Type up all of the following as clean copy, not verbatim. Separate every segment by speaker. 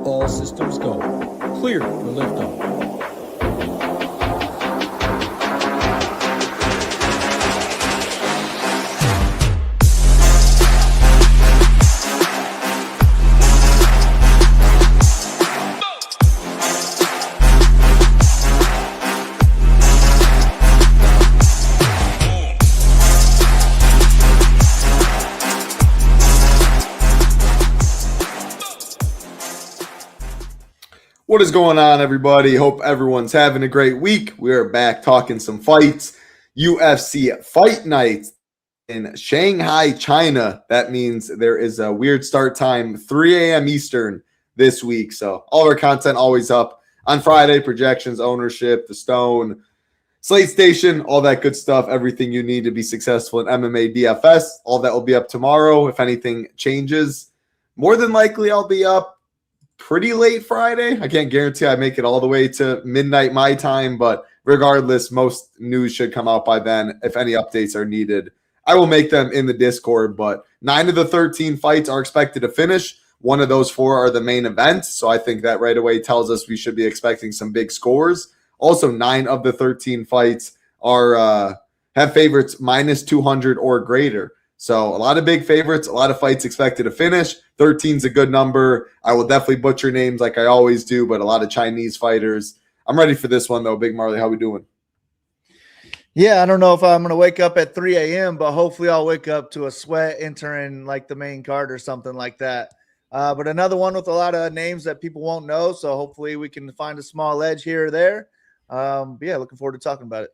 Speaker 1: All systems go. Clear for liftoff.
Speaker 2: What is going on, everybody? Hope everyone's having a great week. We are back talking some fights. UFC Fight Night in Shanghai, China. That means there is a weird start time, 3 a.m. Eastern this week. So all of our content always up on Friday, projections, ownership, the Stone, Slate Station, all that good stuff, everything you need to be successful in MMA DFS. All that will be up tomorrow. If anything changes, more than likely I'll be up pretty late Friday. I can't guarantee I make it all the way to midnight my time, but regardless, most news should come out by then. If any updates are needed, I will make them in the Discord, but 9 of the 13 fights are expected to finish. One of those 4 are the main events, so I think that right away tells us we should be expecting some big scores. Also, 9 of the 13 fights are have favorites minus 200 or greater. So a lot of big favorites, a lot of fights expected to finish. 13 is a good number. I will definitely butcher names like I always do, but a lot of Chinese fighters. I'm ready for this one, though. Big Marley, how we doing?
Speaker 3: Yeah, I don't know if I'm going to wake up at 3 a.m., but hopefully I'll wake up to a sweat entering like the main card or something like that. But another one with a lot of names that people won't know, so hopefully we can find a small edge here or there. But yeah, looking forward to talking about it.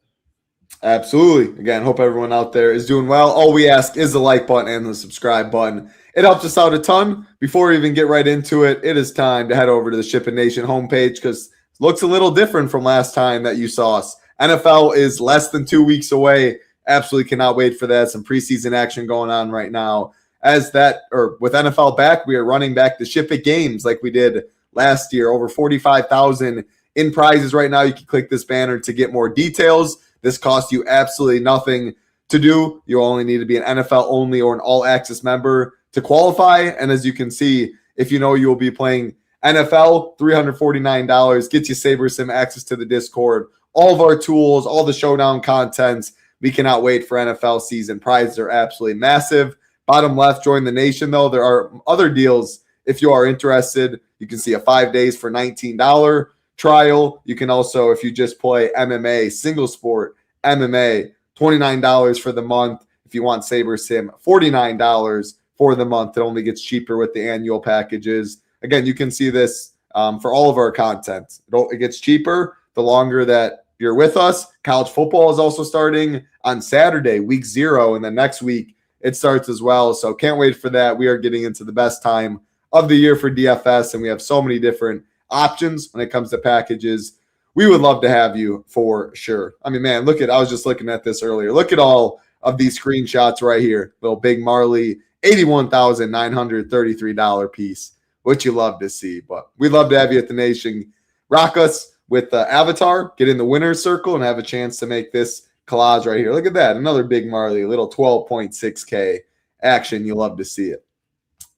Speaker 2: Absolutely. Again, hope everyone out there is doing well. All we ask is the like button and the subscribe button. It helps us out a ton. Before we even get right into it, it is time to head over to the Shipping Nation homepage because it looks a little different from last time that you saw us. NFL is less than 2 weeks away. Absolutely cannot wait for that. Some preseason action going on right now. With NFL back, we are running back the Ship It games like we did last year. Over 45,000 in prizes right now. You can click this banner to get more details. This costs you absolutely nothing to do. You only need to be an NFL only or an all access member to qualify. And as you can see, if you know you will be playing NFL, $349 gets you Saber Sim access to the Discord, all of our tools, all the showdown contents. We cannot wait for NFL season. Prizes are absolutely massive. Bottom left, join the nation, though. There are other deals if you are interested. You can see a 5 days for $19 trial. You can also, if you just play MMA, single sport, MMA, $29 for the month. If you want Saber Sim, $49 for the month. It only gets cheaper with the annual packages. Again, you can see this for all of our content. It gets cheaper the longer that you're with us. College football is also starting on Saturday, week 0, and then next week it starts as well. So can't wait for that. We are getting into the best time of the year for DFS, and we have so many different options when it comes to packages. We would love to have you for sure. I mean, man, I was just looking at this earlier. Look at all of these screenshots right here. Little Big Marley, $81,933 piece, which you love to see. But we'd love to have you at the nation. Rock us with the avatar, get in the winner's circle, and have a chance to make this collage right here. Look at that. Another Big Marley, a little 12.6K action. You love to see it.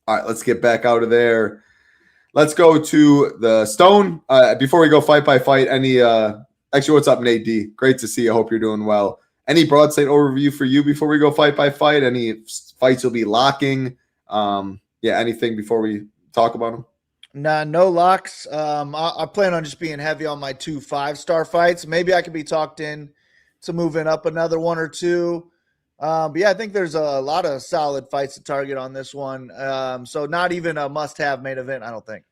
Speaker 2: All right, let's get back out of there. Let's go to the Stone. Before we go fight by fight, actually, what's up, Nate D? Great to see you. I hope you're doing well. Any broad slate overview for you before we go fight by fight? Any fights you'll be locking? Anything before we talk about them?
Speaker 3: Nah, no locks. I plan on just being heavy on my 2 5-star fights. Maybe I could be talked in to moving up another 1 or 2. But yeah, I think there's a lot of solid fights to target on this one. So not even a must-have main event, I don't think.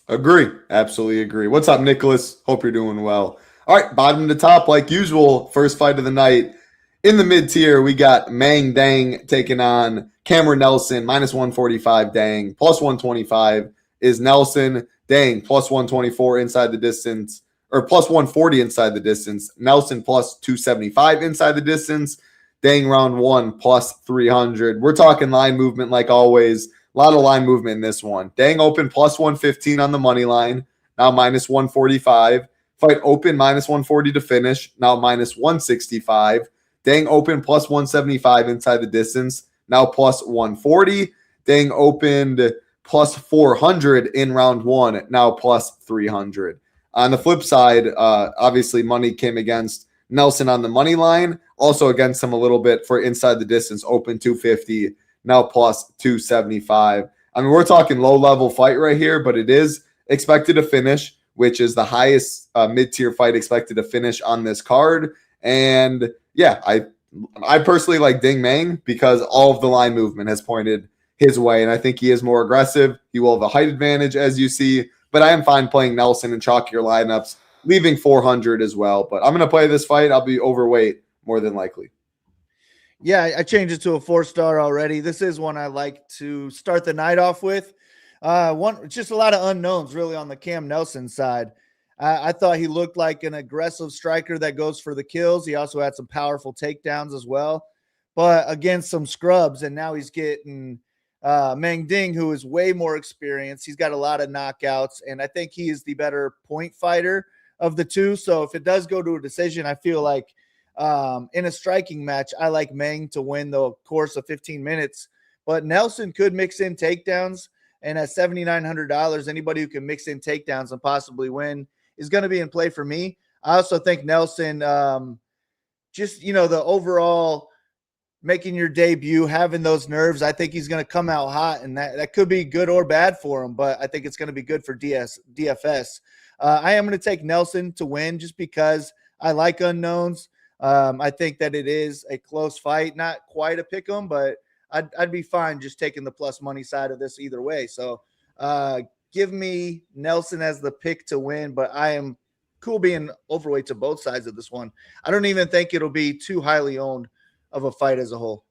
Speaker 2: Agree. Absolutely agree. What's up, Nicholas? Hope you're doing well. All right, bottom to top, like usual, first fight of the night. In the mid-tier, we got Meng Dang taking on Cameron Nelson, minus 145 Dang. Plus 125 is Nelson. Dang, plus 124 inside the distance, or plus 140 inside the distance. Nelson plus 275 inside the distance. Dang, round 1 plus 300. We're talking line movement like always. A lot of line movement in this one. Dang open plus 115 on the money line. Now minus 145. Fight open minus 140 to finish. Now minus 165. Dang open plus 175 inside the distance. Now plus 140. Dang opened plus 400 in round one, now plus 300. On the flip side, obviously money came against Nelson on the money line, also against him a little bit for inside the distance, open 250, now plus 275. I mean, we're talking low-level fight right here, but it is expected to finish, which is the highest mid-tier fight expected to finish on this card. And yeah, I personally like Meng because all of the line movement has pointed his way, and I think he is more aggressive. He will have a height advantage, as you see, but I am fine playing Nelson in chalkier lineups, leaving 400 as well. But I'm going to play this fight. I'll be overweight more than likely.
Speaker 3: Yeah, I changed it to a 4-star already. This is one I like to start the night off with. Just a lot of unknowns really on the Cam Nelson side. I thought he looked like an aggressive striker that goes for the kills. He also had some powerful takedowns as well, but against some scrubs. And now he's getting Meng Ding, who is way more experienced. He's got a lot of knockouts, and I think he is the better point fighter of the two. So if it does go to a decision, I feel like in a striking match, I like Meng to win the course of 15 minutes. But Nelson could mix in takedowns. And at $7,900, anybody who can mix in takedowns and possibly win is going to be in play for me. I also think Nelson, the overall making your debut, having those nerves, I think he's going to come out hot, and that could be good or bad for him, but I think it's going to be good for DFS. I am going to take Nelson to win just because I like unknowns. I think that it is a close fight, not quite a pick 'em, but I'd be fine just taking the plus money side of this either way. So give me Nelson as the pick to win, but I am cool being overweight to both sides of this one. I don't even think it'll be too highly owned of a fight as a whole.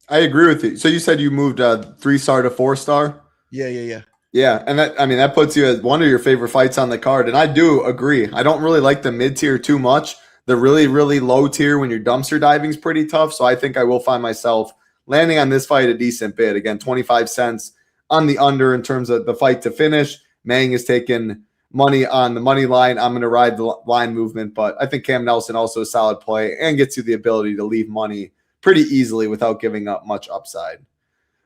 Speaker 2: I agree with you. So you said you moved 3-star to 4-star?
Speaker 3: Yeah.
Speaker 2: Yeah, and that puts you as one of your favorite fights on the card, and I do agree. I don't really like the mid-tier too much. The really, really low tier when you're dumpster diving is pretty tough, so I think I will find myself landing on this fight a decent bid. Again, 25 cents on the under in terms of the fight to finish. Meng is taking money on the money line. I'm going to ride the line movement, but I think Cam Nelson also a solid play and gets you the ability to leave money pretty easily without giving up much upside.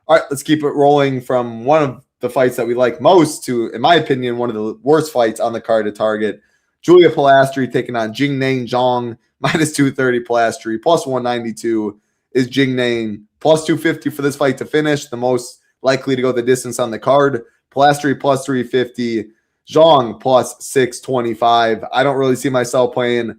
Speaker 2: All right, let's keep it rolling from one of the fights that we like most to, in my opinion, one of the worst fights on the card to target. Julia Polastri taking on Jingnan Xiong, minus 230 Polastri, plus 192 is Jingnan, plus 250 for this fight to finish, the most likely to go the distance on the card. Polastri plus 350, Xiong plus 625. I don't really see myself playing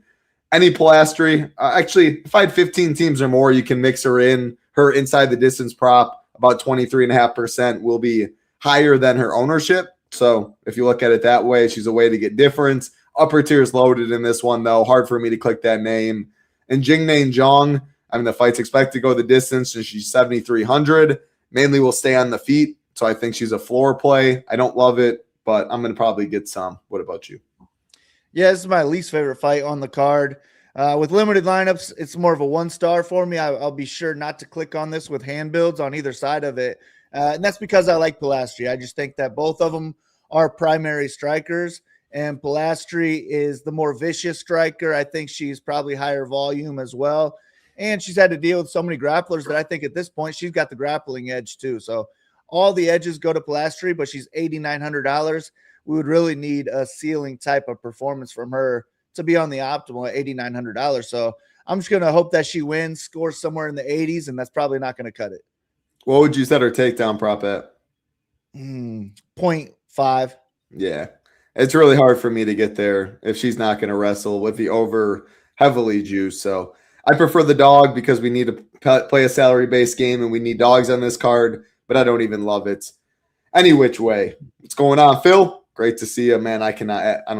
Speaker 2: any Polastri. Actually, if I had 15 teams or more, you can mix her in. Her inside the distance prop, about 23.5%, will be higher than her ownership. So if you look at it that way, she's a way to get difference. Upper tier is loaded in this one, though. Hard for me to click that name. And Jingnan Xiong, I mean, the fight's expected to go the distance, and she's 7,300. Mainly will stay on the feet, so I think she's a floor play. I don't love it, but I'm going to probably get some. What about you?
Speaker 3: Yeah, this is my least favorite fight on the card. With limited lineups, it's more of a 1-star for me. I'll be sure not to click on this with hand builds on either side of it. And that's because I like Polastri. I just think that both of them are primary strikers, and Polastri is the more vicious striker. I think she's probably higher volume as well. And she's had to deal with so many grapplers that I think at this point she's got the grappling edge too. So all the edges go to Polastri, but she's $8,900. We would really need a ceiling type of performance from her to be on the optimal at $8,900. So I'm just going to hope that she wins, scores somewhere in the 80s, and that's probably not going to cut it.
Speaker 2: What would you set her takedown prop at?
Speaker 3: 0.5.
Speaker 2: Yeah. It's really hard for me to get there if she's not going to wrestle with the over heavily juice. So I prefer the dog because we need to play a salary-based game and we need dogs on this card, but I don't even love it. Any which way. What's going on, Phil? Great to see you, man. I cannot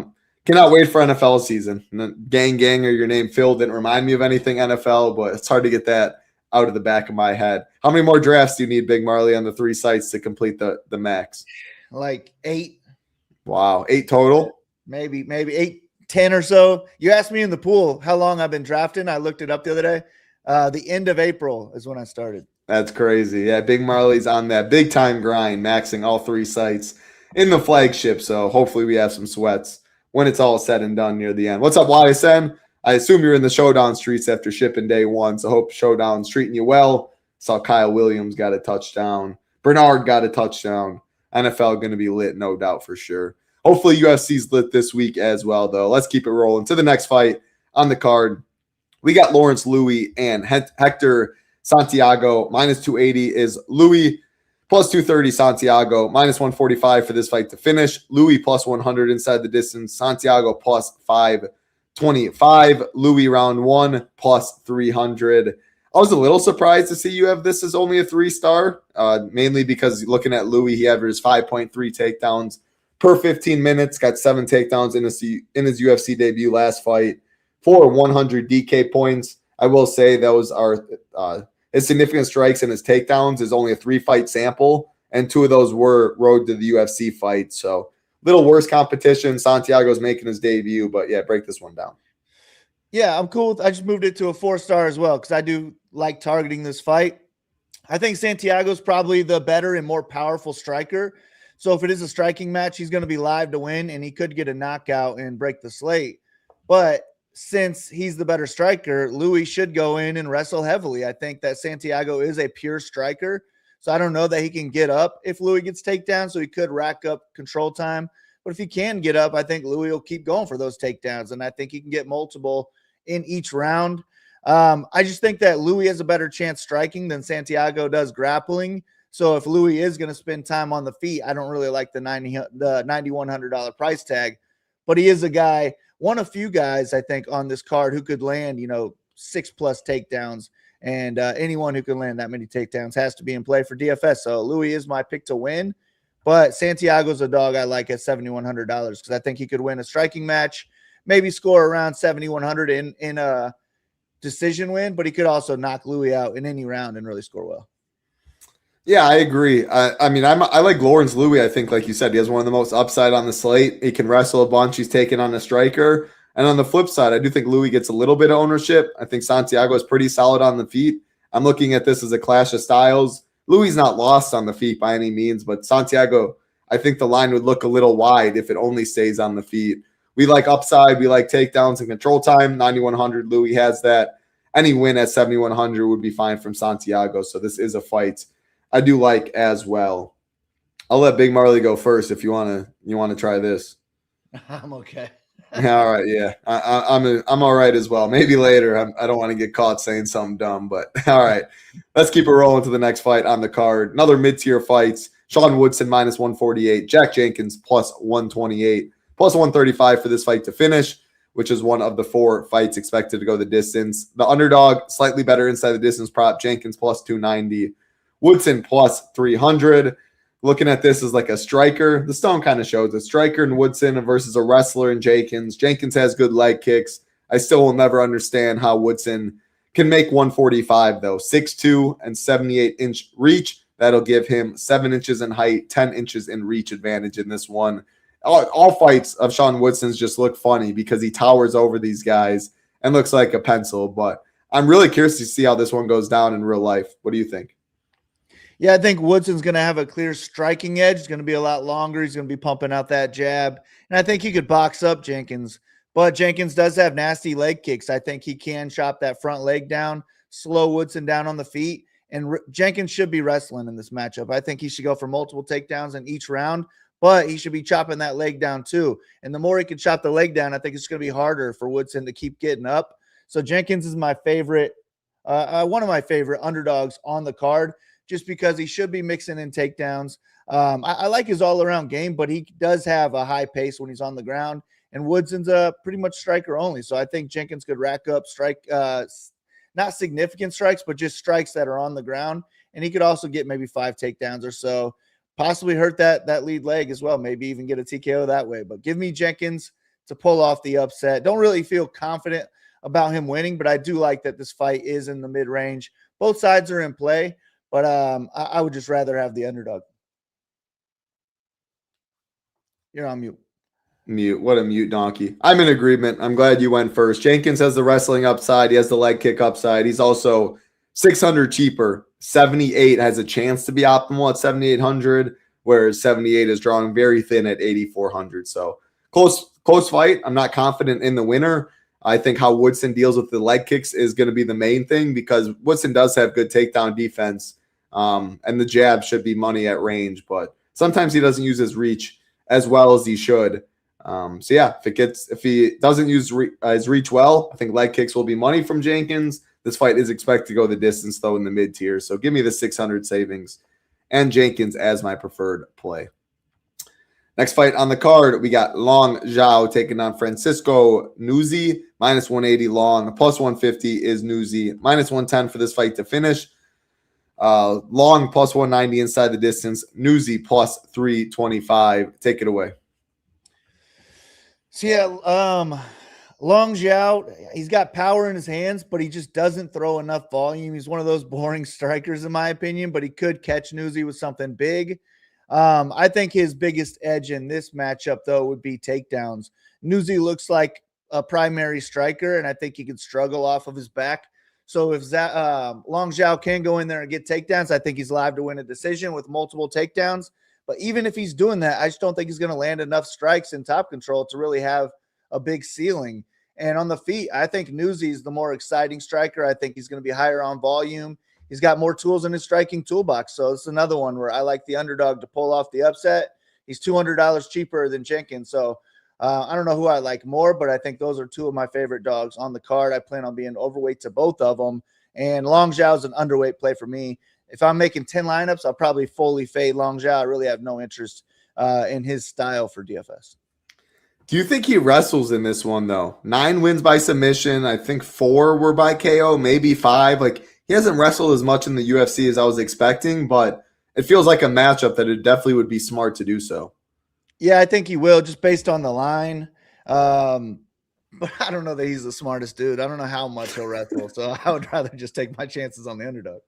Speaker 2: wait for NFL season. Gang or your name, Phil, didn't remind me of anything NFL, but it's hard to get that out of the back of my head. How many more drafts do you need, Big Marley, on the 3 sites to complete the max?
Speaker 3: Like 8.
Speaker 2: Wow, 8 total?
Speaker 3: Maybe 8, 10 or so. You asked me in the pool how long I've been drafting. I looked it up the other day. The end of April is when I started.
Speaker 2: That's crazy. Yeah, Big Marley's on that big-time grind, maxing all 3 sites in the flagship, so hopefully we have some sweats when it's all said and done near the end. What's up, YSN? I assume you're in the showdown streets after shipping day 1, so hope showdown's treating you well. Saw Kyle Williams got a touchdown. Bernard got a touchdown. NFL going to be lit, no doubt for sure. Hopefully UFC's lit this week as well, though. Let's keep it rolling to the next fight on the card. We got Lawrence Louis and Hector Santiago. Minus 280 is Louis, plus 230 Santiago, minus 145 for this fight to finish. Louis plus 100 inside the distance. Santiago plus 525. Louis round 1 plus 300. I was a little surprised to see you have this as only a 3-star, mainly because looking at Louis, he averaged 5.3 takedowns per 15 minutes, got 7 takedowns in his UFC debut last fight for 100 DK points. I will say those are his significant strikes and his takedowns is only a 3-fight sample, and 2 of those were road to the UFC fight. So little worse competition. Santiago's making his debut, but yeah, break this one down.
Speaker 3: Yeah, I'm cool. I just moved it to a 4-star as well because I do like targeting this fight. I think Santiago's probably the better and more powerful striker. So if it is a striking match, he's going to be live to win, and he could get a knockout and break the slate. But since he's the better striker, Louis should go in and wrestle heavily. I think that Santiago is a pure striker. So I don't know that he can get up if Louis gets takedown, so he could rack up control time. But if he can get up, I think Louis will keep going for those takedowns, and I think he can get multiple in each round. I just think that Louis has a better chance striking than Santiago does grappling. So if Louis is going to spend time on the feet, I don't really like the $9,100 price tag. But he is a guy, one of few guys, I think, on this card who could land, 6+ takedowns. And anyone who can land that many takedowns has to be in play for DFS. So Louis is my pick to win. But Santiago's a dog I like at $7,100 because I think he could win a striking match, maybe score around 7,100 in a decision win, but he could also knock Louis out in any round and really score well.
Speaker 2: Yeah, I agree. I like Lawrence Louis. I think, like you said, he has one of the most upside on the slate. He can wrestle a bunch. He's taking on a striker. And on the flip side, I do think Louis gets a little bit of ownership. I think Santiago is pretty solid on the feet. I'm looking at this as a clash of styles. Louis not lost on the feet by any means, but Santiago, I think the line would look a little wide if it only stays on the feet. We like upside. We like takedowns and control time. 9,100, Louis has that. Any win at 7,100 would be fine from Santiago. So this is a fight I do like as well. I'll let Big Marley go first if you want to try this.
Speaker 3: I'm okay.
Speaker 2: All right, yeah, I'm all right as well. Maybe later. I don't want to get caught saying something dumb, but all right, let's keep it rolling to the next fight on the card. Another mid-tier fights. Sean Woodson minus 148, Jack Jenkins plus 128, plus 135 for this fight to finish, which is one of the 4 fights expected to go the distance. The underdog, slightly better inside the distance prop, Jenkins plus 290, Woodson plus 300. Looking at this as like a striker. The stone kind of shows a striker in Woodson versus a wrestler in Jenkins. Jenkins has good leg kicks. I still will never understand how Woodson can make 145, though. 6'2" and 78-inch reach. That'll give him 7 inches in height, 10 inches in reach advantage in this one. All fights of Sean Woodson's just look funny because he towers over these guys and looks like a pencil. But I'm really curious to see how this one goes down in real life. What do you think?
Speaker 3: Yeah, I think Woodson's going to have a clear striking edge. He's going to be a lot longer. He's going to be pumping out that jab. And I think he could box up Jenkins. But Jenkins does have nasty leg kicks. I think he can chop that front leg down, slow Woodson down on the feet. And Jenkins should be wrestling in this matchup. I think he should go for multiple takedowns in each round, but he should be chopping that leg down too. And the more he can chop the leg down, I think it's going to be harder for Woodson to keep getting up. So Jenkins is my favorite, one of my favorite underdogs on the card, just because he should be mixing in takedowns. I like his all-around game, but he does have a high pace when he's on the ground, and Woodson's a pretty much striker only. So I think Jenkins could rack up not significant strikes, but just strikes that are on the ground, and he could also get maybe 5 takedowns or so, possibly hurt that lead leg as well, maybe even get a TKO that way. But give me Jenkins to pull off the upset. Don't really feel confident about him winning, but I do like that this fight is in the mid-range. Both sides are in play. But I would just rather have the underdog. You're on mute.
Speaker 2: Mute. What a mute donkey. I'm in agreement. I'm glad you went first. Jenkins has the wrestling upside. He has the leg kick upside. He's also 600 cheaper. 78 has a chance to be optimal at 7,800, whereas 78 is drawing very thin at 8,400. So close fight. I'm not confident in the winner. I think how Woodson deals with the leg kicks is going to be the main thing because Woodson does have good takedown defense. And the jab should be money at range, but sometimes he doesn't use his reach as well as he should. So yeah, if he doesn't use his reach well, I think leg kicks will be money from Jenkins. This fight is expected to go the distance though in the mid tier. So give me the 600 savings and Jenkins as my preferred play. Next fight on the card, we got Long Xiao taking on Francesco. Nuzzi, minus 180 Long, plus 150 is Nuzzi, minus 110 for this fight to finish. Long plus 190 inside the distance, Nuzzi plus 325. Take it away.
Speaker 3: So yeah, Long Xiao, he's got power in his hands, but he just doesn't throw enough volume. He's one of those boring strikers, in my opinion, but he could catch Nuzzi with something big. I think his biggest edge in this matchup, though, would be takedowns. Nuzzi looks like a primary striker, and I think he could struggle off of his back. So if Long Xiao can go in there and get takedowns, I think he's live to win a decision with multiple takedowns. But even if he's doing that, I just don't think he's going to land enough strikes in top control to really have a big ceiling. And on the feet, I think Nuzzi is the more exciting striker. I think he's going to be higher on volume. He's got more tools in his striking toolbox. So it's another one where I like the underdog to pull off the upset. He's $200 cheaper than Jenkins. So I don't know who I like more, but I think those are two of my favorite dogs on the card. I plan on being overweight to both of them. And Long Xiao is an underweight play for me. If I'm making 10 lineups, I'll probably fully fade Long Xiao. I really have no interest in his style for DFS.
Speaker 2: Do you think he wrestles in this one, though? 9 wins by submission. I think 4 were by KO, maybe 5. Like, he hasn't wrestled as much in the UFC as I was expecting, but it feels like a matchup that it definitely would be smart to do so.
Speaker 3: Yeah, I think he will, just based on the line. But I don't know that he's the smartest dude. I don't know how much he'll wrestle, so I would rather just take my chances on the underdog.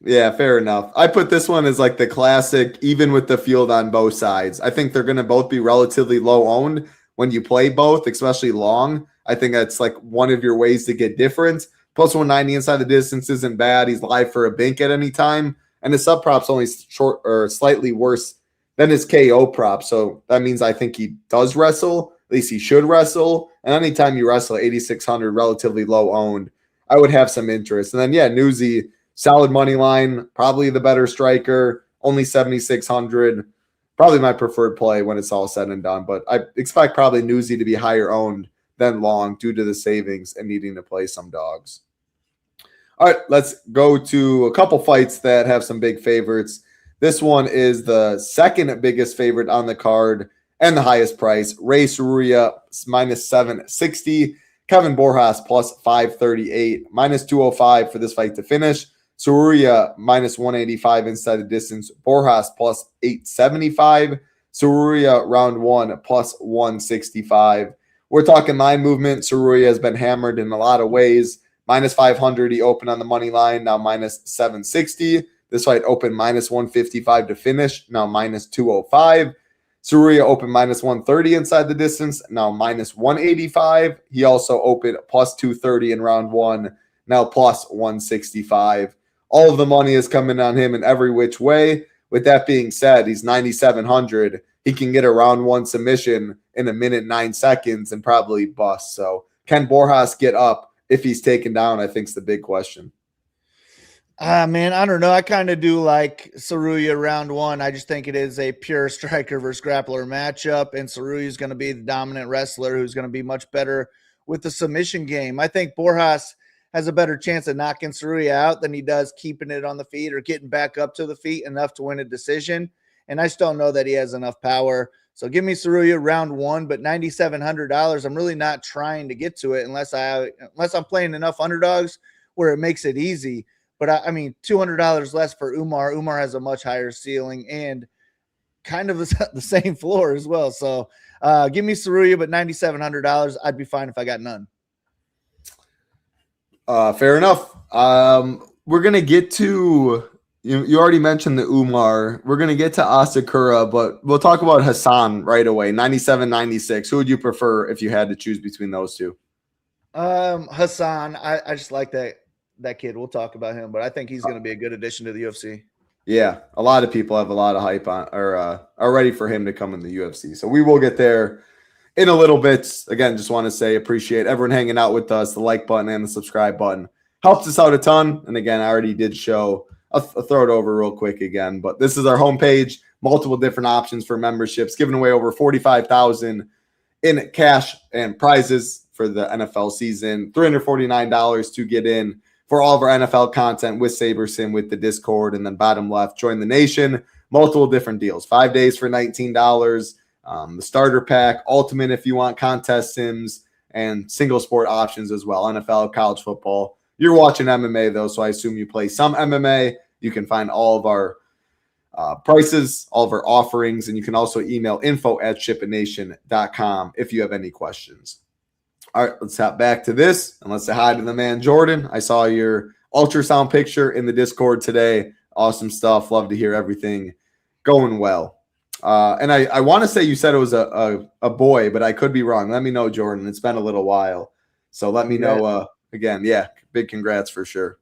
Speaker 2: Yeah, fair enough. I put this one as like the classic, even with the field on both sides. I think they're going to both be relatively low owned when you play both, especially Long. I think that's like one of your ways to get different. Plus 190 inside the distance isn't bad. He's live for a bink at any time. And his sub prop's only short or slightly worse than his KO prop. So that means I think he does wrestle. At least he should wrestle. And anytime you wrestle 8,600, relatively low owned, I would have some interest. And then, yeah, Nuzzi, solid money line, probably the better striker, only 7,600. Probably my preferred play when it's all said and done. But I expect probably Nuzzi to be higher owned than Long due to the savings and needing to play some dogs. All right, let's go to a couple fights that have some big favorites. This one is the second biggest favorite on the card and the highest price. Ray Tsuruya minus 760. Kevin Borjas plus 538. Minus 205 for this fight to finish. Tsuruya minus 185 inside the distance. Borjas plus 875. Tsuruya round 1 plus 165. We're talking line movement. Tsuruya has been hammered in a lot of ways. Minus 500, he opened on the money line, now minus 760. This fight opened minus 155 to finish, now minus 205. Tsuruya opened minus 130 inside the distance, now minus 185. He also opened plus 230 in round 1, now plus 165. All of the money is coming on him in every which way. With that being said, he's 9,700. He can get a round 1 submission in 1:09 and probably bust. So can Borjas get up if he's taken down? I think is the big question.
Speaker 3: Man, I don't know. I kind of do like Tsuruya round 1. I just think it is a pure striker versus grappler matchup, and Tsuruya is going to be the dominant wrestler who's going to be much better with the submission game. I think Borjas has a better chance of knocking Tsuruya out than he does keeping it on the feet or getting back up to the feet enough to win a decision. And I still don't know that he has enough power. So give me Tsuruya round 1, but $9,700. I'm really not trying to get to it unless I'm playing enough underdogs where it makes it easy. But I mean, $200 less for Umar. Umar has a much higher ceiling and kind of the same floor as well. So give me Tsuruya, but $9,700. I'd be fine if I got none.
Speaker 2: Fair enough. We're going to get to, you already mentioned the Umar. We're going to get to Asakura, but we'll talk about Hasan right away. 97-96. Who would you prefer if you had to choose between those two?
Speaker 3: Hasan. I just like that kid. We'll talk about him, but I think he's going to be a good addition to the UFC. Yeah,
Speaker 2: a lot of people have a lot of hype on or are ready for him to come in the UFC. So we will get there in a little bit. Again, just want to say appreciate everyone hanging out with us. The like button and the subscribe button helps us out a ton. And again, I already did show I'll throw it over real quick again. But this is our homepage, multiple different options for memberships, giving away over $45,000 in cash and prizes for the NFL season, $349 to get in for all of our NFL content with SaberSim, with the Discord, and then bottom left, join the nation. Multiple different deals, 5 days for $19, the starter pack, ultimate if you want contest sims, and single sport options as well, NFL, college football. You're watching MMA though, so I assume you play some MMA. You can find all of our prices, all of our offerings, and you can also email info@shipitnation.com if you have any questions. All right, let's hop back to this, and let's say hi to the man, Jordan. I saw your ultrasound picture in the Discord today. Awesome stuff. Love to hear everything going well. And I want to say you said it was a boy, but I could be wrong. Let me know, Jordan. It's been a little while. So let me know again. Yeah, big congrats for sure.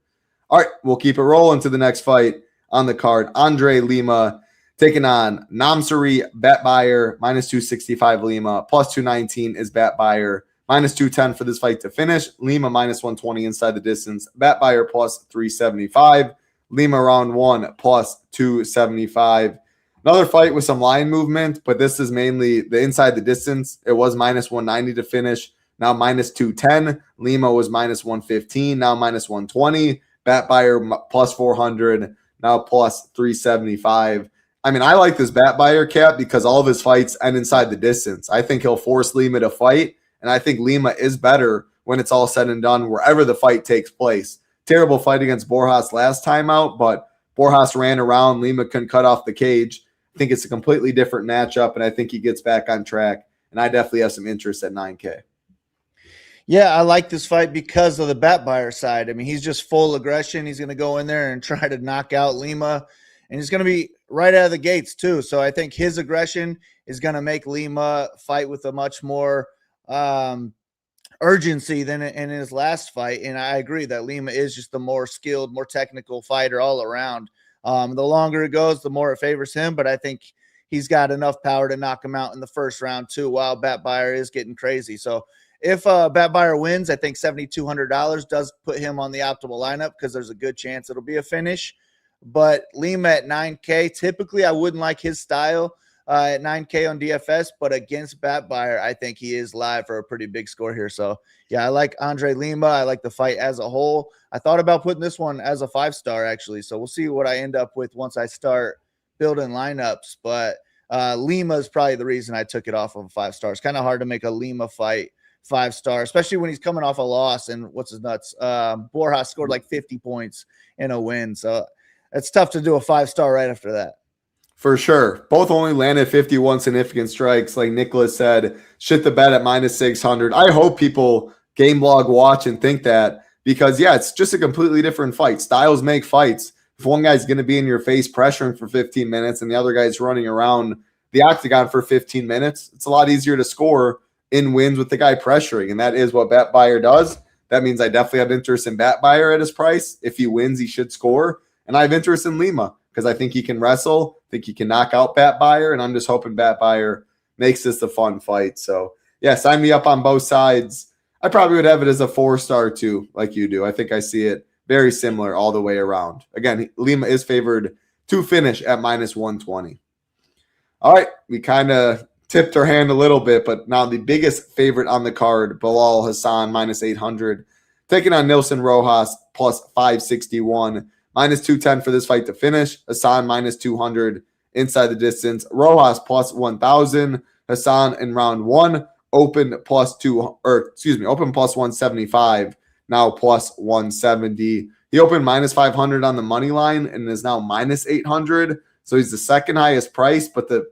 Speaker 2: All right, we'll keep it rolling to the next fight on the card. Andre Lima taking on Namsrai Batbayar, -265 Lima, +219 is Batbayar. -210 for this fight to finish. Lima -120 inside the distance. Batbayar +375. Lima round 1 +275. Another fight with some line movement, but this is mainly the inside the distance. It was -190 to finish. Now -210. Lima was -115. Now -120. Batbayar +400. Now +375. I mean, I like this Batbayar cap because all of his fights end inside the distance. I think he'll force Lima to fight. And I think Lima is better when it's all said and done, wherever the fight takes place. Terrible fight against Borjas last time out, but Borjas ran around. Lima couldn't cut off the cage. I think it's a completely different matchup, and I think he gets back on track. And I definitely have some interest at 9K.
Speaker 3: Yeah, I like this fight because of the Batbayar side. I mean, he's just full aggression. He's going to go in there and try to knock out Lima, and he's going to be right out of the gates too. So I think his aggression is going to make Lima fight with a much more urgency than in his last fight. And I agree that Lima is just the more skilled, more technical fighter all around. The longer it goes, the more it favors him, but I think he's got enough power to knock him out in the first round too, while Batbayar is getting crazy. So if Batbayar wins, I think $7,200 does put him on the optimal lineup because there's a good chance it'll be a finish. But Lima at 9K, typically I wouldn't like his style at 9K on DFS, but against Batbayar, I think he is live for a pretty big score here. So, yeah, I like Andre Lima. I like the fight as a whole. I thought about putting this one as a 5-star, actually. So we'll see what I end up with once I start building lineups. But Lima is probably the reason I took it off of a 5-star. It's kind of hard to make a Lima fight 5-star, especially when he's coming off a loss. And what's his nuts? Borjas scored like 50 points in a win. So it's tough to do a 5-star right after that.
Speaker 2: For sure. Both only landed 51 significant strikes. Like Nicholas said, shit the bet at -600. I hope people game log watch and think that because, yeah, it's just a completely different fight. Styles make fights. If one guy's going to be in your face pressuring for 15 minutes and the other guy's running around the octagon for 15 minutes, it's a lot easier to score in wins with the guy pressuring. And that is what Batbayar does. That means I definitely have interest in Batbayar at his price. If he wins, he should score. And I have interest in Lima because I think he can wrestle. I think he can knock out Batbayar, and I'm just hoping Batbayar makes this a fun fight. So, yeah, sign me up on both sides. I probably would have it as a 4-star too, like you do. I think I see it very similar all the way around. Again, Lima is favored to finish at -120. All right, we kind of tipped our hand a little bit, but now the biggest favorite on the card, Bilal Hasan, -800, taking on Nilson Rojas, +561. -210 for this fight to finish. Hasan -200 inside the distance. Rojas +1,000. Hasan in round 1 open open +175. Now +170. He opened -500 on the money line and is now -800. So he's the second highest price, but the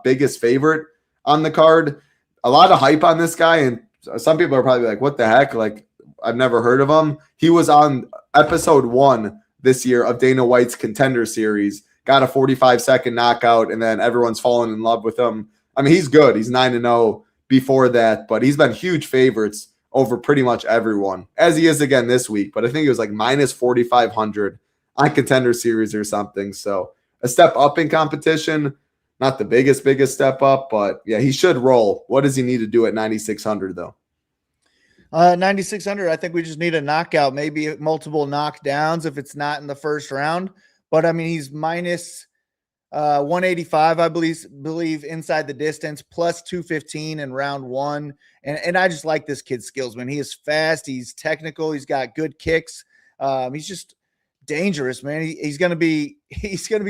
Speaker 2: biggest favorite on the card. A lot of hype on this guy, and some people are probably like, "What the heck?" Like, I've never heard of him. He was on episode 1 this year of Dana White's Contender Series, got a 45-second knockout, and then everyone's fallen in love with him. I mean, he's good. He's 9-0 before that, but he's been huge favorites over pretty much everyone, as he is again this week. But I think it was like -4,500 on Contender Series or something. So a step up in competition, not the biggest step up, but yeah, he should roll. What does he need to do at 9,600 though?
Speaker 3: 9,600, I think we just need a knockout, maybe multiple knockdowns if it's not in the first round. but I mean, he's minus 185, I believe inside the distance, plus 215 in round one. And I just like this kid's skills, man. He is fast. He's technical. He's got good kicks. He's just dangerous, man. He's going to be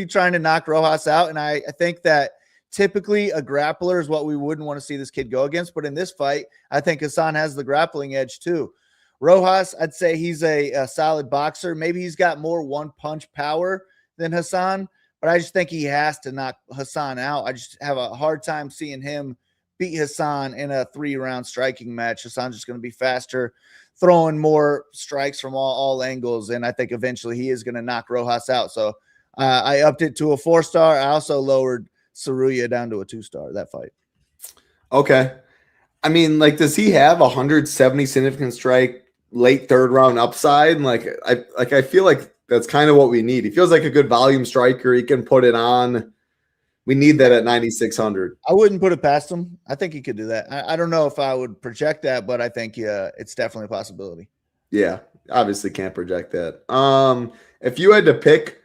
Speaker 3: trying to knock Rojas out. And I think that typically a grappler is what we wouldn't want to see this kid go against. But in this fight, I think Hasan has the grappling edge too. Rojas, I'd say he's a solid boxer. Maybe he's got more one-punch power than Hasan, but I just think he has to knock Hasan out. I just have a hard time seeing him beat Hasan in a 3-round striking match. Hasan's just going to be faster, throwing more strikes from all angles, and I think eventually he is going to knock Rojas out. So I upped it to a 4-star. I also lowered Tsuruya down to a 2-star that fight.
Speaker 2: Okay. I mean, like, does he have 170 significant strike late 3rd round upside? And I feel like that's kind of what we need. He feels like a good volume striker. He can put it on. We need that at 9,600.
Speaker 3: I wouldn't put it past him. I think he could do that. I don't know if I would project that, but I think it's definitely a possibility.
Speaker 2: Yeah, obviously can't project that. If you had to pick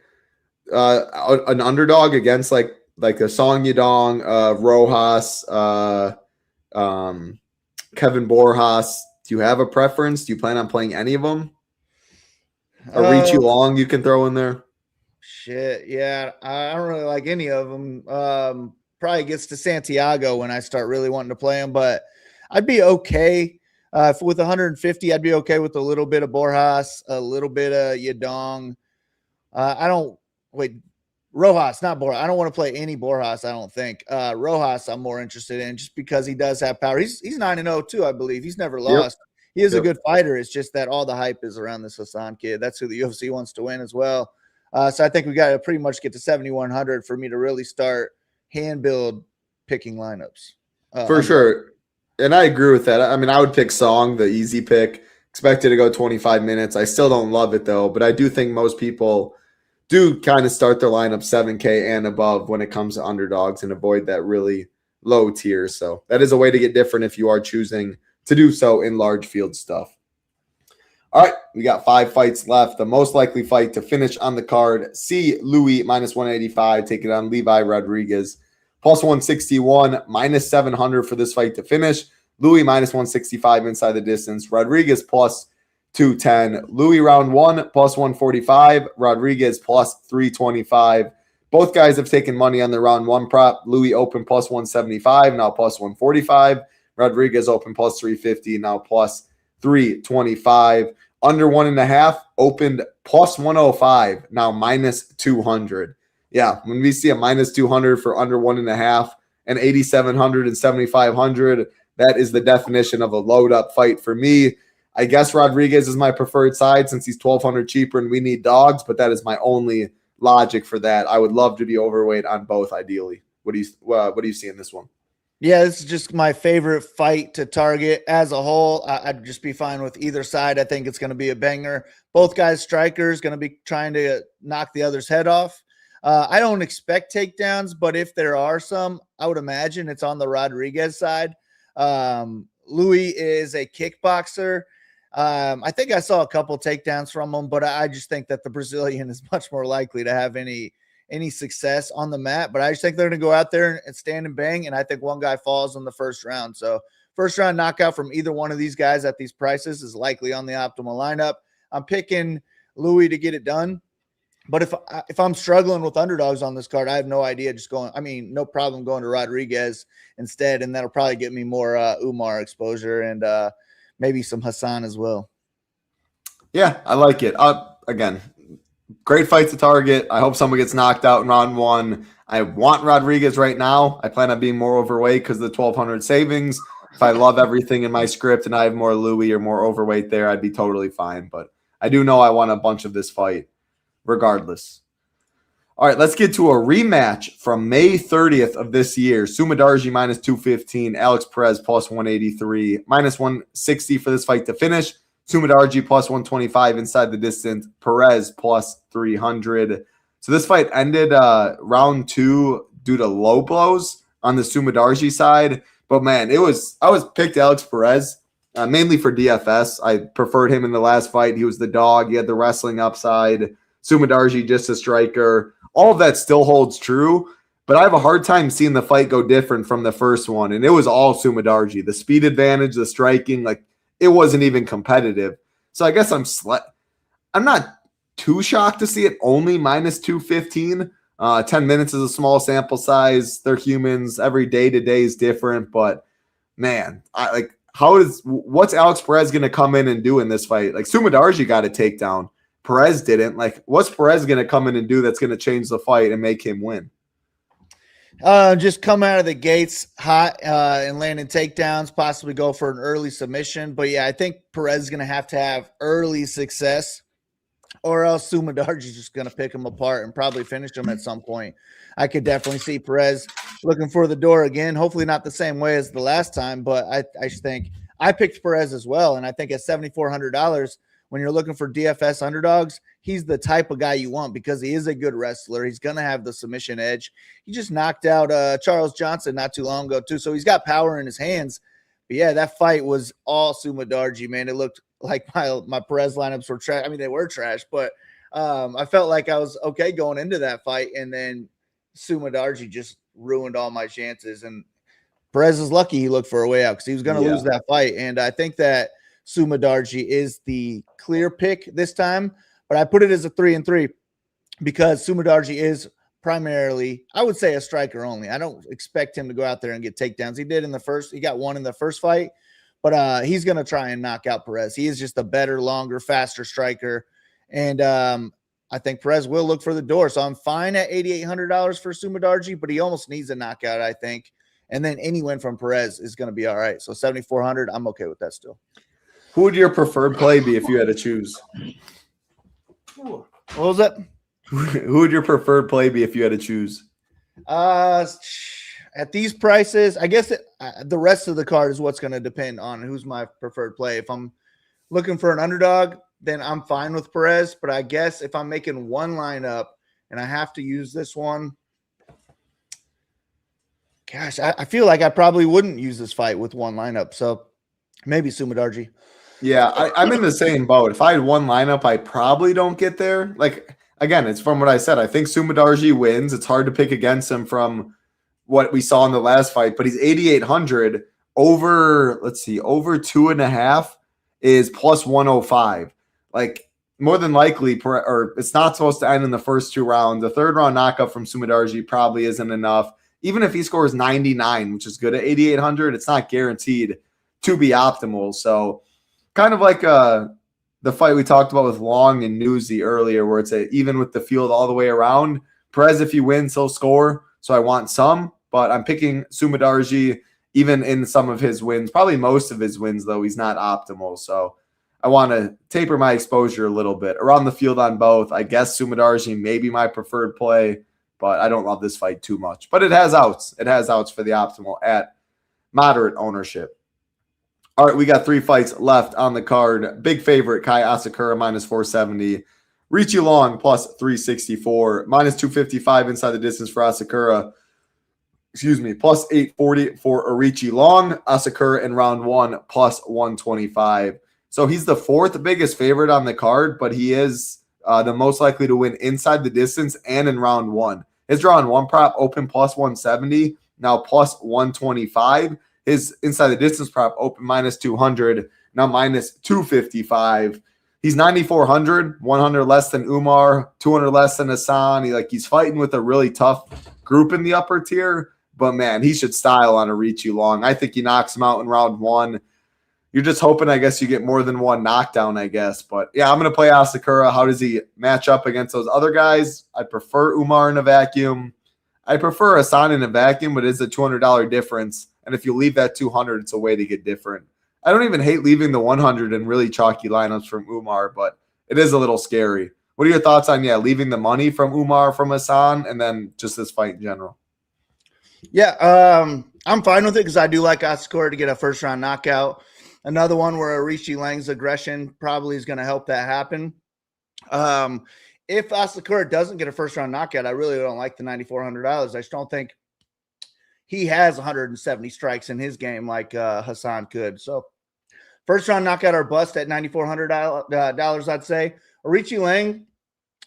Speaker 2: an underdog against like a Xiong Yadong, Rojas, Kevin Borjas, do you have a preference? Do you plan on playing any of them? A Richie Long you can throw in there?
Speaker 3: Shit, yeah. I don't really like any of them. Probably gets to Santiago when I start really wanting to play him, but I'd be okay. With 150, I'd be okay with a little bit of Borjas, a little bit of Yadong. Rojas, not Borjas. I don't want to play any Borjas, I don't think. Rojas I'm more interested in just because he does have power. He's 9-0 too, I believe. He's never lost. Yep. He is a good fighter. It's just that all the hype is around this Hasan kid. That's who the UFC wants to win as well. So I think we got to pretty much get to 7,100 for me to really start hand build picking lineups.
Speaker 2: For sure. And I agree with that. I mean, I would pick Xiong, the easy pick, expected to go 25 minutes. I still don't love it though, but I do think most people do kind of start their lineup 7K and above when it comes to underdogs and avoid that really low tier. So that is a way to get different if you are choosing to do so in large field stuff. All right, we got 5 fights left. The most likely fight to finish on the card, C. Louis minus 185, taking on Levi Rodrigues, plus 161, minus 700 for this fight to finish. Louis minus 165 inside the distance. Rodrigues plus 210. Louis round 1 plus 145. Rodrigues plus 325. Both guys have taken money on the round 1 prop. Louis open plus 175, now plus 145. Rodrigues open plus 350, now plus 325. Under 1.5 opened plus 105, now minus 200. Yeah, when we see a minus 200 for under 1.5 and 8,700 and 7,500, that is the definition of a load up fight for me. I guess Rodrigues is my preferred side since he's 1,200 cheaper and we need dogs, but that is my only logic for that. I would love to be overweight on both ideally. What do you see in this one?
Speaker 3: Yeah, this is just my favorite fight to target as a whole. I'd just be fine with either side. I think it's going to be a banger. Both guys strikers, going to be trying to knock the other's head off. I don't expect takedowns, but if there are some, I would imagine it's on the Rodrigues side. Louis is a kickboxer. I think I saw a couple takedowns from him, but I just think that the Brazilian is much more likely to have any success on the mat. But I just think they're going to go out there and stand and bang, and I think one guy falls in the first round. So first round knockout from either one of these guys at these prices is likely on the optimal lineup. I'm picking Louis to get it done. But if I'm struggling with underdogs on this card, I have no idea no problem going to Rodrigues instead, and that'll probably get me more Umar exposure and maybe some Hasan as well.
Speaker 2: Yeah, I like it. Again, great fight to target. I hope someone gets knocked out in round 1. I want Rodrigues right now. I plan on being more overweight because of the 1,200 savings. If I love everything in my script and I have more Louis or more overweight there, I'd be totally fine. But I do know I want a bunch of this fight regardless. All right, let's get to a rematch from May 30th of this year. Sumudaerji minus 215, Alex Perez plus 183, minus 160 for this fight to finish. Sumudaerji plus 125 inside the distance, Perez plus 300. So this fight ended round 2 due to low blows on the Sumudaerji side. But man, I was picked Alex Perez mainly for DFS. I preferred him in the last fight. He was the dog. He had the wrestling upside. Sumudaerji just a striker. All of that still holds true, but I have a hard time seeing the fight go different from the first one, and it was all Sumudaerji. The speed advantage, the striking, like it wasn't even competitive. So I guess I'm not too shocked to see it only minus 215. 10 minutes is a small sample size. They're humans. Every day-to-day is different, but man, what's Alex Perez going to come in and do in this fight? Like Sumudaerji got a takedown. Perez didn't. Like, what's Perez going to come in and do that's going to change the fight and make him win?
Speaker 3: Just come out of the gates hot and landing takedowns, possibly go for an early submission. But yeah, I think Perez is going to have early success, or else Sumudaerji is just going to pick him apart and probably finish him at some point. I could definitely see Perez looking for the door again. Hopefully not the same way as the last time, but I just think I picked Perez as well. And I think at $7,400, when you're looking for DFS underdogs, he's the type of guy you want because he is a good wrestler. He's going to have the submission edge. He just knocked out Charles Johnson not too long ago too, so he's got power in his hands. But yeah, that fight was all Sumudaerji, man. It looked like my Perez lineups were trash. I mean, they were trash, but I felt like I was okay going into that fight, and then Sumudaerji just ruined all my chances. And Perez is lucky he looked for a way out because he was going to lose that fight. And I think that Sumudaerji is the clear pick this time, but I put it as a 3-3 because Sumudaerji is primarily, I would say, a striker only. I don't expect him to go out there and get takedowns. He did in the first. He got one in the first fight. But he's going to try and knock out Perez. He is just a better, longer, faster striker. And I think Perez will look for the door. So I'm fine at $8,800 for Sumudaerji, but he almost needs a knockout, I think. And then any win from Perez is going to be all right. So $7,400, I'm okay with that still.
Speaker 2: Who would your preferred play be if you had to choose?
Speaker 3: What was that?
Speaker 2: Who would your preferred play be if you had to choose?
Speaker 3: At these prices, I guess the rest of the card is what's going to depend on who's my preferred play. If I'm looking for an underdog, then I'm fine with Perez. But I guess if I'm making one lineup and I have to use this one, gosh, I feel like I probably wouldn't use this fight with one lineup. So maybe Sumudaerji.
Speaker 2: Yeah, I'm in the same boat. If I had one lineup, I probably don't get there. Like, again, it's from what I said. I think Sumudaerji wins. It's hard to pick against him from what we saw in the last fight, but he's 8,800 over, let's see, over 2.5 is plus 105. Like, more than likely, or it's not supposed to end in the first two rounds. The third round knockout from Sumudaerji probably isn't enough. Even if he scores 99, which is good at 8,800, it's not guaranteed to be optimal. So kind of like the fight we talked about with Long and Nuzzi earlier, where it's even with the field all the way around. Perez, if he wins, he'll score. So I want some, but I'm picking Sumudaerji even in some of his wins. Probably most of his wins, though, he's not optimal. So I want to taper my exposure a little bit. Around the field on both, I guess Sumudaerji may be my preferred play, but I don't love this fight too much. But it has outs. It has outs for the optimal at moderate ownership. All right, we got 3 fights left on the card. Big favorite, Kai Asakura, minus 470. Richie Long, plus 364. Minus 255 inside the distance for Asakura. Plus 840 for Richie Long. Asakura in round 1, plus 125. So he's the 4th biggest favorite on the card, but he is the most likely to win inside the distance and in round 1. His round 1 prop open plus 170, now plus 125. His inside the distance prop open minus 200, now minus 255. He's 9,400, 100 less than Umar, 200 less than Hasan. He's fighting with a really tough group in the upper tier, but man, he should style on a Richie Long. I think he knocks him out in round 1. You're just hoping, I guess, you get more than one knockdown, I guess. But yeah, I'm going to play Asakura. How does he match up against those other guys? I prefer Umar in a vacuum. I prefer Hasan in a vacuum, but it's a $200 difference. And if you leave that 200, it's a way to get different. I don't even hate leaving the 100 in really chalky lineups from Umar, but it is a little scary. What are your thoughts on, leaving the money from Umar, from Hasan, and then just this fight in general?
Speaker 3: Yeah, I'm fine with it because I do like Asakura to get a first-round knockout. Another one where Richie Lang's aggression probably is going to help that happen. If Asakura doesn't get a first-round knockout, I really don't like the $9,400. I just don't think he has 170 strikes in his game like Hasan could. So first-round knockout or bust at $9,400, I'd say. Richie Lang,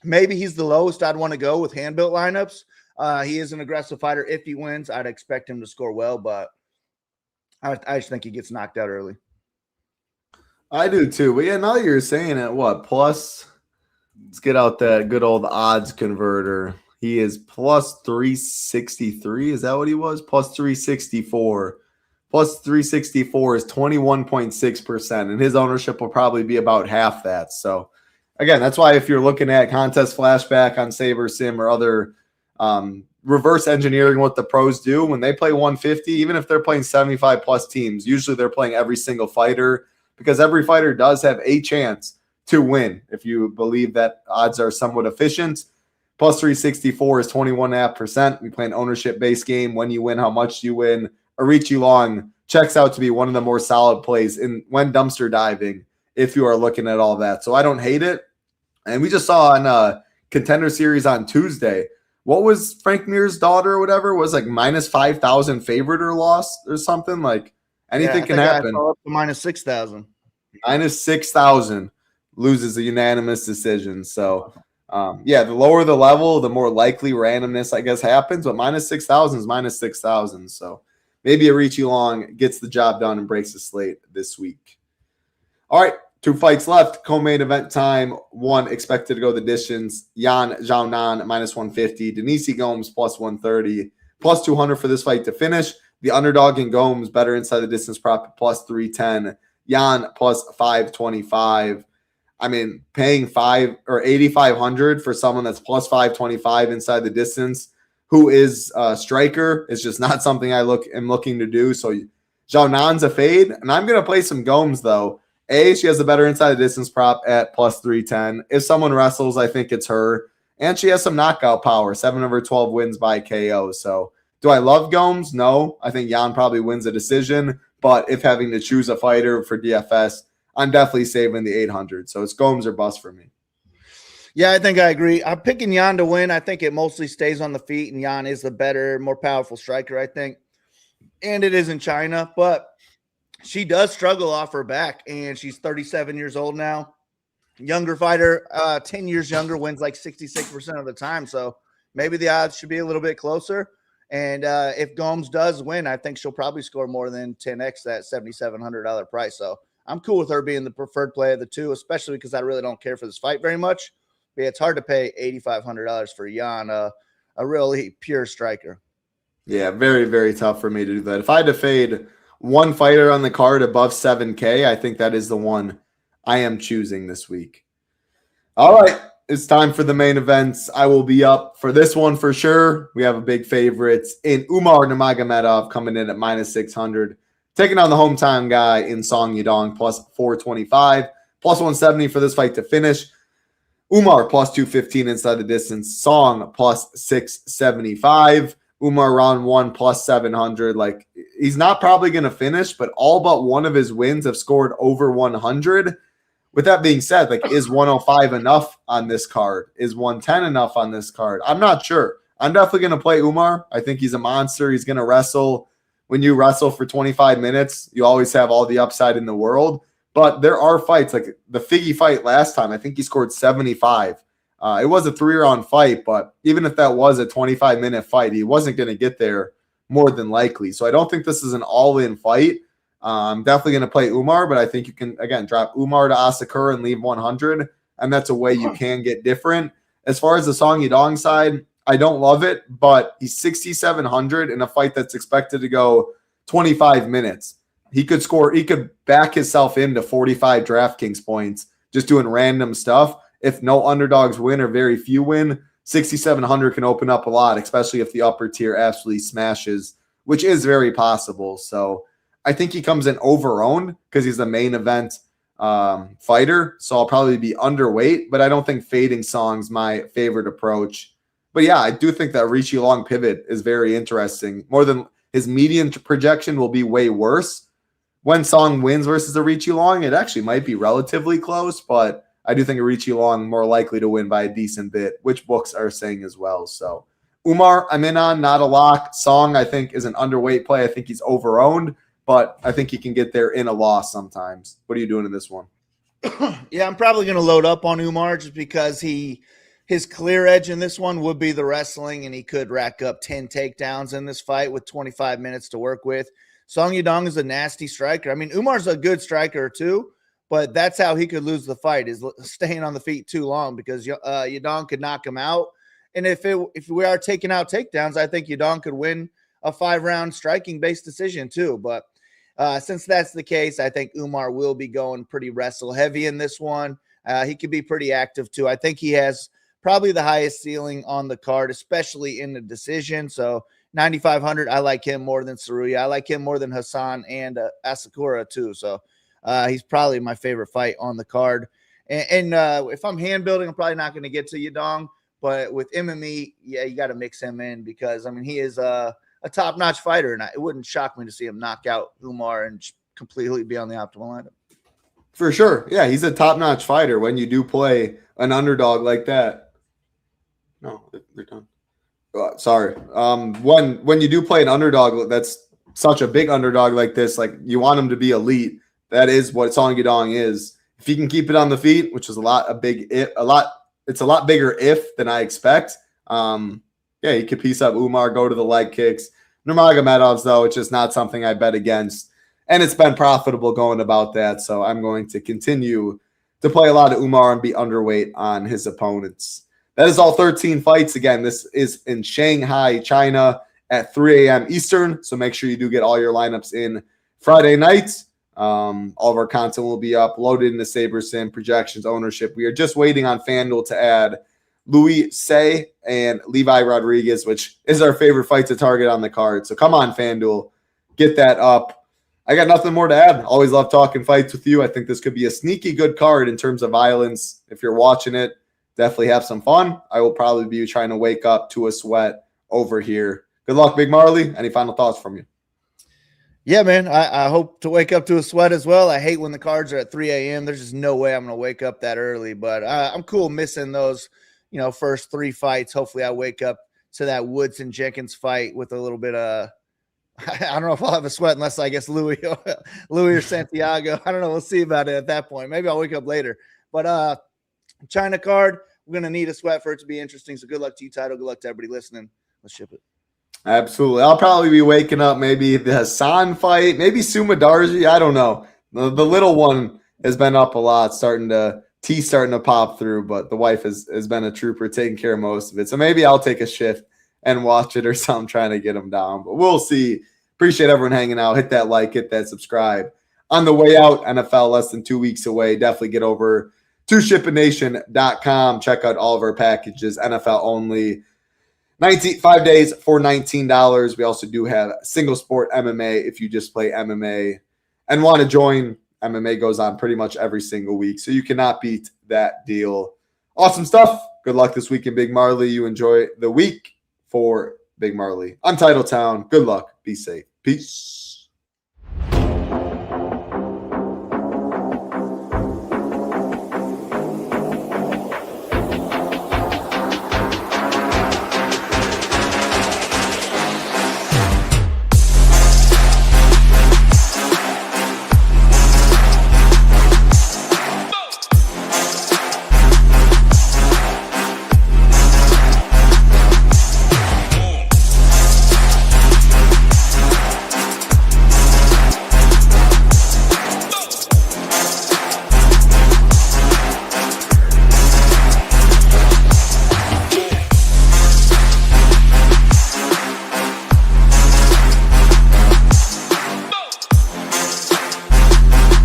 Speaker 3: maybe he's the lowest I'd want to go with hand-built lineups. He is an aggressive fighter. If he wins, I'd expect him to score well, but I just think he gets knocked out early.
Speaker 2: I do too. But yeah, now that you're saying it, what, plus, let's get out that good old odds converter. He is plus 363. Is that what he was? Plus 364. Plus 364 is 21.6%, and his ownership will probably be about half that. So, again, that's why if you're looking at contest flashback on Saber Sim or other reverse engineering what the pros do, when they play 150, even if they're playing 75 plus teams, usually they're playing every single fighter because every fighter does have a chance to win if you believe that odds are somewhat efficient. Plus 364 is 21.5%. We play an ownership-based game. When you win, how much do you win? Arichi Long checks out to be one of the more solid plays when dumpster diving if you are looking at all that. So I don't hate it. And we just saw on Contender Series on Tuesday, what was Frank Mir's daughter or whatever was like minus 5,000 favorite or lost or something. Like anything can happen.
Speaker 3: Up to minus 6,000.
Speaker 2: Minus 6,000 loses a unanimous decision. So the lower the level, the more likely randomness, I guess, happens. But minus 6,000 is minus 6,000. So maybe Arichi Long gets the job done and breaks the slate this week. All right, 2 fights left. Co-main event time. 1 expected to go the distance. Yan Xiaonan minus 150. Denise Gomes plus 130. Plus 200 for this fight to finish. The underdog in Gomes better inside the distance prop plus 310. Yan plus 525. I mean, paying 8,500 for someone that's plus 525 inside the distance, who is a striker, is just not something I am looking to do. So Xiaonan's a fade, and I'm going to play some Gomes though. She has a better inside the distance prop at plus 310. If someone wrestles, I think it's her, and she has some knockout power. 7 of her 12 wins by KO. So do I love Gomes? No, I think Yan probably wins a decision. But if having to choose a fighter for DFS, I'm definitely saving the 800. So it's Gomes or bust for me.
Speaker 3: Yeah, I think I agree. I'm picking Yan to win. I think it mostly stays on the feet, and Yan is the better, more powerful striker, I think. And it is in China, but she does struggle off her back, and she's 37 years old now. Younger fighter, 10 years younger, wins like 66% of the time. So maybe the odds should be a little bit closer. And if Gomes does win, I think she'll probably score more than 10x that $7,700 price. So I'm cool with her being the preferred play of the two, especially because I really don't care for this fight very much. But it's hard to pay $8,500 for Yan, a really pure striker.
Speaker 2: Yeah, very, very tough for me to do that. If I had to fade one fighter on the card above 7K, I think that is the one I am choosing this week. All right, it's time for the main events. I will be up for this one for sure. We have a big favorite in Umar Nurmagomedov coming in at minus 600. Taking on the hometown guy in Song Yadong plus 425. Plus 170 for this fight to finish. Umar plus 215 inside the distance. Song plus 675. Umar round 1 plus 700. Like, he's not probably going to finish, but all but one of his wins have scored over 100. With that being said, like, is 105 enough on this card? Is 110 enough on this card? I'm not sure. I'm definitely going to play Umar. I think he's a monster. He's going to wrestle. When you wrestle for 25 minutes, you always have all the upside in the world. But there are fights, like the Figgy fight last time, I think he scored 75. It was a 3-round fight, but even if that was a 25-minute fight, he wasn't going to get there more than likely. So I don't think this is an all-in fight. I'm definitely going to play Umar, but I think you can, again, drop Umar to Asakura and leave 100, and that's a way you can get different. As far as the Song Yadong side, I don't love it, but he's 6,700 in a fight that's expected to go 25 minutes. He could score, he could back himself into 45 DraftKings points just doing random stuff. If no underdogs win or very few win, 6,700 can open up a lot, especially if the upper tier absolutely smashes, which is very possible. So I think he comes in over-owned because he's the main event fighter. So I'll probably be underweight, but I don't think fading Song's my favorite approach. But yeah, I do think that Arichi Long pivot is very interesting. More than his median projection will be way worse. When Song wins versus Arichi Long, it actually might be relatively close, but I do think Arichi Long more likely to win by a decent bit, which books are saying as well. So Umar, I'm in on, not a lock. Song, I think, is an underweight play. I think he's over-owned, but I think he can get there in a loss sometimes. What are you doing in this one?
Speaker 3: Yeah, I'm probably going to load up on Umar just because he his clear edge in this one would be the wrestling, and he could rack up 10 takedowns in this fight with 25 minutes to work with. Song Yadong is a nasty striker. I mean, Umar's a good striker too, but that's how he could lose the fight, is staying on the feet too long, because Yadong could knock him out. And if we are taking out takedowns, I think Yadong could win a 5-round striking-based decision too. But since that's the case, I think Umar will be going pretty wrestle-heavy in this one. He could be pretty active too. I think he has probably the highest ceiling on the card, especially in the decision. So 9,500, I like him more than Tsuruya. I like him more than Hasan and Asakura too. So he's probably my favorite fight on the card. And if I'm hand building, I'm probably not going to get to Yadong. But with MMA, yeah, you got to mix him in, because, I mean, he is a top-notch fighter, and it wouldn't shock me to see him knock out Umar and completely be on the optimal lineup.
Speaker 2: For sure. Yeah, he's a top-notch fighter when you do play an underdog like that. No, they're done. Sorry. When you do play an underdog that's such a big underdog like this, like, you want him to be elite. That is what Song Yadong is. If he can keep it on the feet, which is it's a lot bigger if than I expect. Yeah, he could piece up Umar, go to the leg kicks. Nurmagomedov's, though, it's just not something I bet against. And it's been profitable going about that. So I'm going to continue to play a lot of Umar and be underweight on his opponents. That is all 13 fights. Again, this is in Shanghai, China at 3 a.m. Eastern. So make sure you do get all your lineups in Friday night. All of our content will be uploaded into SaberSim, projections, ownership. We are just waiting on FanDuel to add Liu Ce and Levi Rodrigues, which is our favorite fight to target on the card. So come on, FanDuel, get that up. I got nothing more to add. Always love talking fights with you. I think this could be a sneaky good card in terms of violence. If you're watching it, definitely have some fun. I will probably be trying to wake up to a sweat over here. Good luck, Big Marley. Any final thoughts from you?
Speaker 3: Yeah, man, I hope to wake up to a sweat as well. I hate when the cards are at 3 a.m. There's just no way I'm going to wake up that early, but I'm cool missing those, first 3 fights. Hopefully I wake up to that Woodson Jenkins fight with a little bit of, I don't know if I'll have a sweat unless I guess Louis or Santiago. I don't know. We'll see about it at that point. Maybe I'll wake up later. But China card, we're going to need a sweat for it to be interesting. So good luck to you, Title. Good luck to everybody listening. Let's ship it.
Speaker 2: Absolutely. I'll probably be waking up maybe the Hasan fight, maybe Sumudaerji. I don't know. The little one has been up a lot, starting to pop through, but the wife has been a trooper taking care of most of it. So maybe I'll take a shift and watch it or something, trying to get them down. But we'll see. Appreciate everyone hanging out. Hit that like, hit that subscribe. On the way out, NFL less than 2 weeks away. Definitely get over to shippingnation.com. Check out all of our packages, NFL only. 5 days for $19. We also do have single sport MMA if you just play MMA and want to join. MMA goes on pretty much every single week, so you cannot beat that deal. Awesome stuff. Good luck this week in Big Marley. You enjoy the week for Big Marley. I'm Titletown. Good luck. Be safe. Peace.